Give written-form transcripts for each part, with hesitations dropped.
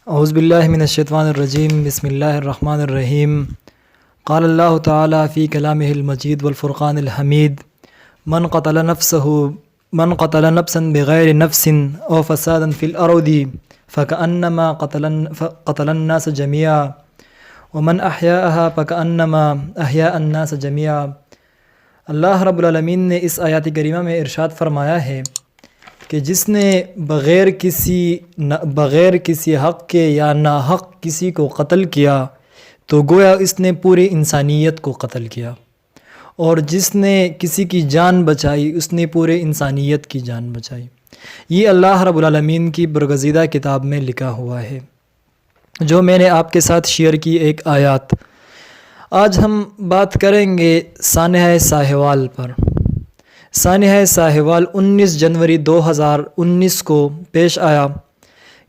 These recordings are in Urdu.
اعوذ باللہ من الشیطان الرجیم بسم اللہ الرحمن الرحیم قال اللہ تعالی فی کلامہ المجید والفرقان الحمید من قتل نفسا بغیر نفس او فسادا فی الارض فکأنما قتل الناس جميعا ومن احیاءها فکأنما احیاء الناس جميعا۔ اللہ رب العالمین نے اس آیات کریمہ میں ارشاد فرمایا ہے کہ جس نے بغیر کسی حق کے یا ناحق کسی کو قتل کیا تو گویا اس نے پوری انسانیت کو قتل کیا، اور جس نے کسی کی جان بچائی اس نے پورے انسانیت کی جان بچائی۔ یہ اللہ رب العالمین کی برگزیدہ کتاب میں لکھا ہوا ہے، جو میں نے آپ کے ساتھ شیئر کی ایک آیات۔ آج ہم بات کریں گے سانحہ ساہیوال پر۔ سانحہ ساہیوال 19 جنوری 2019 کو پیش آیا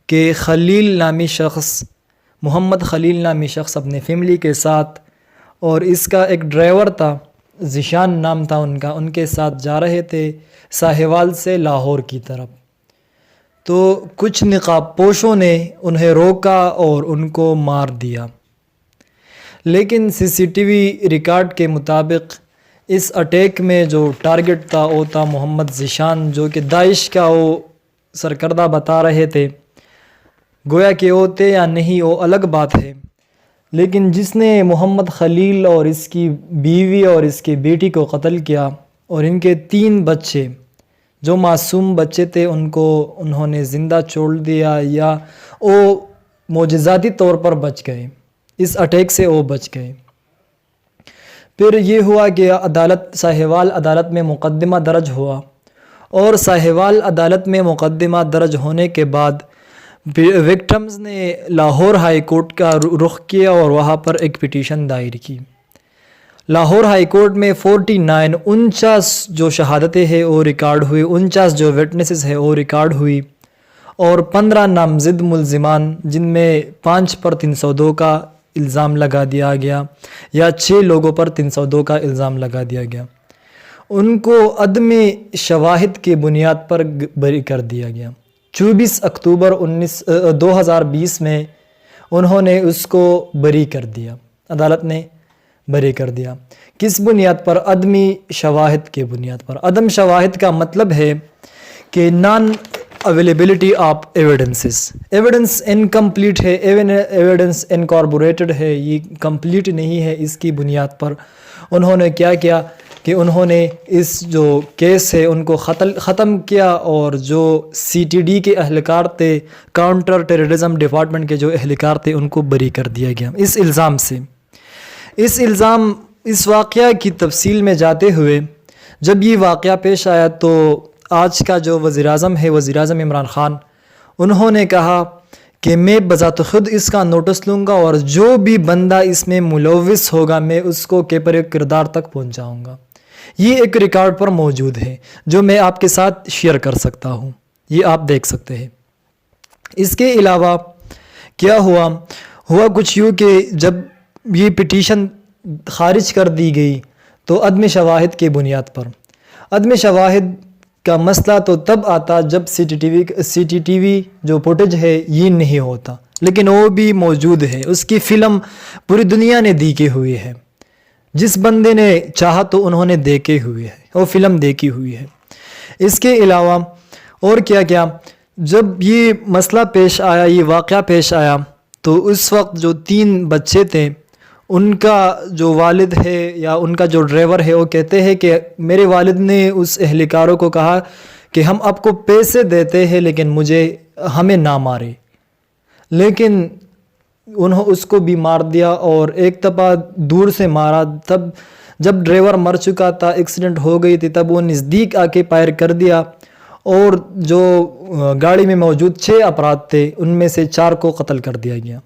کہ خلیل نامی شخص، محمد خلیل نامی شخص اپنے فیملی کے ساتھ، اور اس کا ایک ڈرائیور تھا، ذیشان نام تھا ان کے ساتھ جا رہے تھے ساہیوال سے لاہور کی طرف۔ تو کچھ نقاب پوشوں نے انہیں روکا اور ان کو مار دیا، لیکن CCTV ریکارڈ کے مطابق اس اٹیک میں جو ٹارگٹ تھا وہ تھا محمد ذیشان، جو کہ داعش کا وہ سرکردہ بتا رہے تھے۔ گویا کہ وہ تھے یا نہیں وہ الگ بات ہے، لیکن جس نے محمد خلیل اور اس کی بیوی اور اس کی بیٹی کو قتل کیا، اور ان کے 3 بچے جو معصوم بچے تھے انہوں نے زندہ چھوڑ دیا، یا وہ معجزاتی طور پر بچ گئے، اس اٹیک سے وہ بچ گئے۔ پھر یہ ہوا کہ ساہیوال عدالت میں مقدمہ درج ہوا، اور ساہیوال عدالت میں مقدمہ درج ہونے کے بعد وکٹمز نے لاہور ہائی کورٹ کا رخ کیا اور وہاں پر ایک پٹیشن دائر کی۔ لاہور ہائی کورٹ میں 49 جو شہادتیں ہیں وہ ریکارڈ ہوئی، 49 جو وٹنسز ہیں وہ ریکارڈ ہوئی، اور 15 نامزد ملزمان، جن میں 5 پر 302 کا الزام لگا دیا گیا، یا 6 لوگوں پر 302 کا الزام لگا دیا گیا، ان کو عدم شواہد کی بنیاد پر بری کر دیا گیا۔ 24 اکتوبر 2020 میں انہوں نے اس کو بری کر دیا، عدالت نے بری کر دیا۔ کس بنیاد پر؟ عدمی شواہد کی بنیاد پر۔ عدم شواہد کا مطلب ہے کہ non availability of evidences, evidence incomplete ہے، ایویڈنس انکاربوریٹڈ ہے، یہ کمپلیٹ نہیں ہے۔ اس کی بنیاد پر انہوں نے کیا کیا کہ انہوں نے اس جو کیس ہے ان کو ختم کیا، اور جو CTD کے اہلکار تھے، کاؤنٹر ٹیررزم ڈپارٹمنٹ کے جو اہلکار تھے، ان کو بری کر دیا گیا اس الزام سے۔ اس واقعہ کی تفصیل میں جاتے ہوئے، جب یہ واقعہ پیش آیا تو آج کا جو وزیر اعظم ہے، وزیر اعظم عمران خان، انہوں نے کہا کہ میں بذات خود اس کا نوٹس لوں گا، اور جو بھی بندہ اس میں ملوث ہوگا میں اس کو کیپر کردار تک پہنچاؤں گا۔ یہ ایک ریکارڈ پر موجود ہے جو میں آپ کے ساتھ شیئر کر سکتا ہوں، یہ آپ دیکھ سکتے ہیں۔ اس کے علاوہ کیا ہوا کچھ یوں کہ جب یہ پٹیشن خارج کر دی گئی تو عدم شواہد کی بنیاد پر، عدم شواہد کا مسئلہ تو تب آتا جب CCTV جو فوٹیج ہے یہ نہیں ہوتا، لیکن وہ بھی موجود ہے، اس کی فلم پوری دنیا نے دیکھی ہوئی ہے، جس بندے نے چاہا تو انہوں نے دیکھے ہوئے ہے، وہ فلم دیکھی ہوئی ہے۔ اس کے علاوہ اور کیا جب یہ مسئلہ پیش آیا، یہ واقعہ پیش آیا، تو اس وقت جو 3 بچے تھے، ان کا جو والد ہے یا ان کا جو ڈرائیور ہے، وہ کہتے ہیں کہ میرے والد نے اس اہلکاروں کو کہا کہ ہم آپ کو پیسے دیتے ہیں لیکن ہمیں نہ مارے، لیکن انہوں اس کو بھی مار دیا، اور ایک دفعہ دور سے مارا، تب جب ڈرائیور مر چکا تھا، ایکسیڈنٹ ہو گئی تھی، تب وہ نزدیک آ کے فائر کر دیا، اور جو گاڑی میں موجود 6 افراد تھے ان میں سے 4 کو قتل کر دیا گیا۔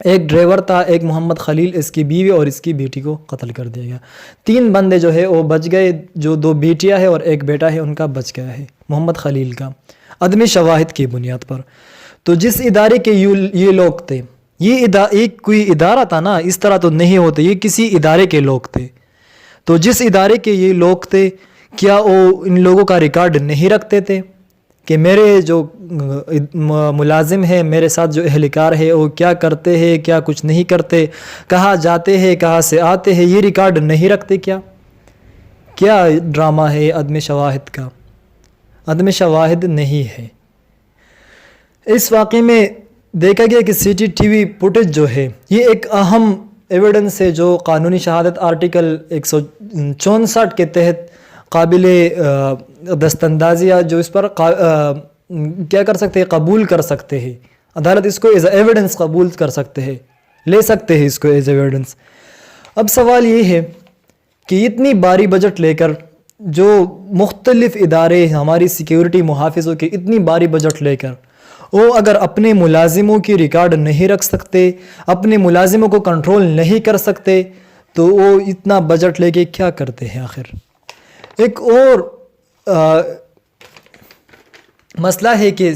ایک ڈرائیور تھا، ایک محمد خلیل، اس کی بیوی اور اس کی بیٹی کو قتل کر دیا گیا۔ 3 بندے جو ہے وہ بچ گئے، جو 2 بیٹیاں ہیں اور ایک بیٹا ہے ان کا بچ گیا ہے، محمد خلیل کا، عدم شواہد کی بنیاد پر۔ تو جس ادارے کے یہ لوگ تھے، یہ کوئی ادارہ تھا نا، اس طرح تو نہیں ہوتے، یہ کسی ادارے کے لوگ تھے۔ تو جس ادارے کے یہ لوگ تھے، کیا وہ ان لوگوں کا ریکارڈ نہیں رکھتے تھے؟ کہ میرے جو ملازم ہیں، میرے ساتھ جو اہلکار ہے، وہ کیا کرتے ہیں، کیا کچھ نہیں کرتے، کہاں جاتے ہیں، کہاں سے آتے ہیں، یہ ریکارڈ نہیں رکھتے کیا؟ کیا ڈرامہ ہے عدم شواہد کا؟ عدم شواہد نہیں ہے۔ اس واقعے میں دیکھا گیا کہ C C T V footage جو ہے یہ ایک اہم ایویڈنس ہے جو قانونی شہادت آرٹیکل 164 کے تحت قابل دستاندازی جو اس پر کیا کر سکتے ہیں، قبول کر سکتے ہیں، عدالت اس کو ایز ایویڈنس قبول کر سکتے ہیں، لے سکتے ہیں اس کو ایز ایویڈنس۔ اب سوال یہ ہے کہ اتنی باری بجٹ لے کر جو مختلف ادارے ہماری سیکیورٹی محافظوں کے اتنی باری بجٹ لے کر وہ اگر اپنے ملازموں کی ریکارڈ نہیں رکھ سکتے، اپنے ملازموں کو کنٹرول نہیں کر سکتے، تو وہ اتنا بجٹ لے کے کیا کرتے ہیں آخر؟ ایک اور مسئلہ ہے کہ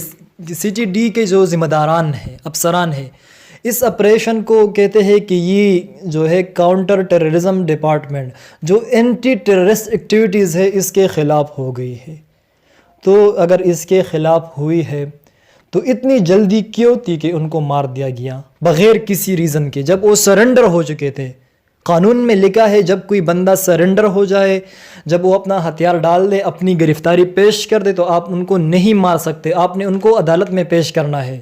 سی ٹی ڈی کے جو ذمہ داران ہیں، افسران ہیں، اس آپریشن کو کہتے ہیں کہ یہ جو ہے کاؤنٹر ٹیررزم ڈپارٹمنٹ جو اینٹی ٹیررسٹ ایکٹیویٹیز ہے اس کے خلاف ہو گئی ہے۔ تو اگر اس کے خلاف ہوئی ہے تو اتنی جلدی کیوں تھی کہ ان کو مار دیا گیا بغیر کسی ریزن کے، جب وہ سرنڈر ہو چکے تھے؟ قانون میں لکھا ہے جب کوئی بندہ سرنڈر ہو جائے، جب وہ اپنا ہتھیار ڈال دے، اپنی گرفتاری پیش کر دے، تو آپ ان کو نہیں مار سکتے، آپ نے ان کو عدالت میں پیش کرنا ہے۔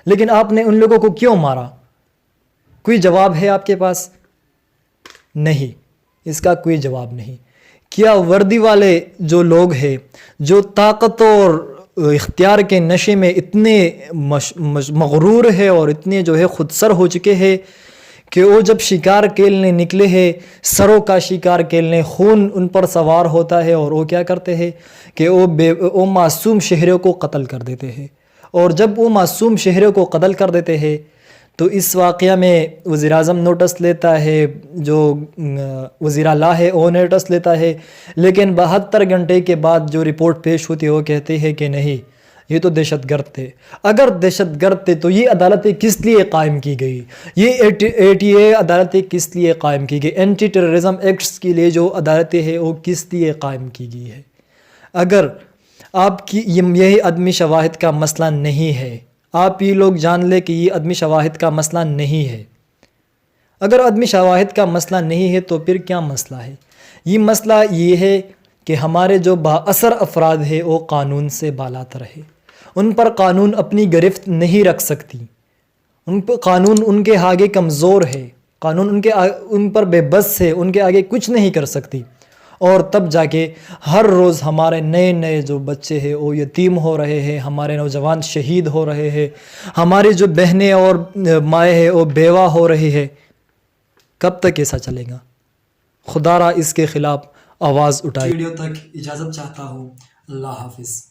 لیکن آپ نے ان لوگوں کو کیوں مارا؟ کوئی جواب ہے آپ کے پاس؟ نہیں، اس کا کوئی جواب نہیں۔ کیا وردی والے جو لوگ ہیں، جو طاقت اور اختیار کے نشے میں اتنے مغرور ہے اور اتنے جو ہے خود سر ہو چکے ہیں کہ وہ جب شکار کھیلنے نکلے ہیں، سروں کا شکار کھیلنے، خون ان پر سوار ہوتا ہے اور وہ کیا کرتے ہیں کہ وہ معصوم شہریوں کو قتل کر دیتے ہیں۔ اور جب وہ معصوم شہریوں کو قتل کر دیتے ہیں تو اس واقعہ میں وزیر اعظم نوٹس لیتا ہے، جو وزیر اعلیٰ ہے وہ نوٹس لیتا ہے، لیکن 72 گھنٹے کے بعد جو رپورٹ پیش ہوتی ہے وہ کہتے ہیں کہ نہیں، یہ تو دہشت گرد تھے۔ اگر دہشت گرد تھے تو یہ عدالتیں کس لیے قائم کی گئی؟ یہ ATA عدالتیں کس لیے قائم کی گئی؟ اینٹی ٹیررزم ایکٹس کے لیے جو عدالتیں ہیں وہ کس لیے قائم کی گئی ہے؟ اگر آپ کی یہی عدم شواہد کا مسئلہ نہیں ہے، آپ یہ لوگ جان لیں کہ یہ عدم شواہد کا مسئلہ نہیں ہے، اگر عدم شواہد کا مسئلہ نہیں ہے تو پھر کیا مسئلہ ہے؟ یہ مسئلہ یہ ہے کہ ہمارے جو بااثر افراد ہیں وہ قانون سے بالاتر ہے، ان پر قانون اپنی گرفت نہیں رکھ سکتی، ان پر قانون ان کے آگے کمزور ہے، قانون ان پر بے بس ہے، ان کے آگے کچھ نہیں کر سکتی۔ اور تب جا کے ہر روز ہمارے نئے نئے جو بچے ہیں وہ یتیم ہو رہے ہیں، ہمارے نوجوان شہید ہو رہے ہیں، ہماری جو بہنیں اور مائیں ہیں وہ بیوہ ہو رہی ہے۔ کب تک ایسا چلے گا؟ خدا را اس کے خلاف آواز اٹھائے۔ ویڈیو تک اجازت چاہتا ہوں۔ اللہ حافظ۔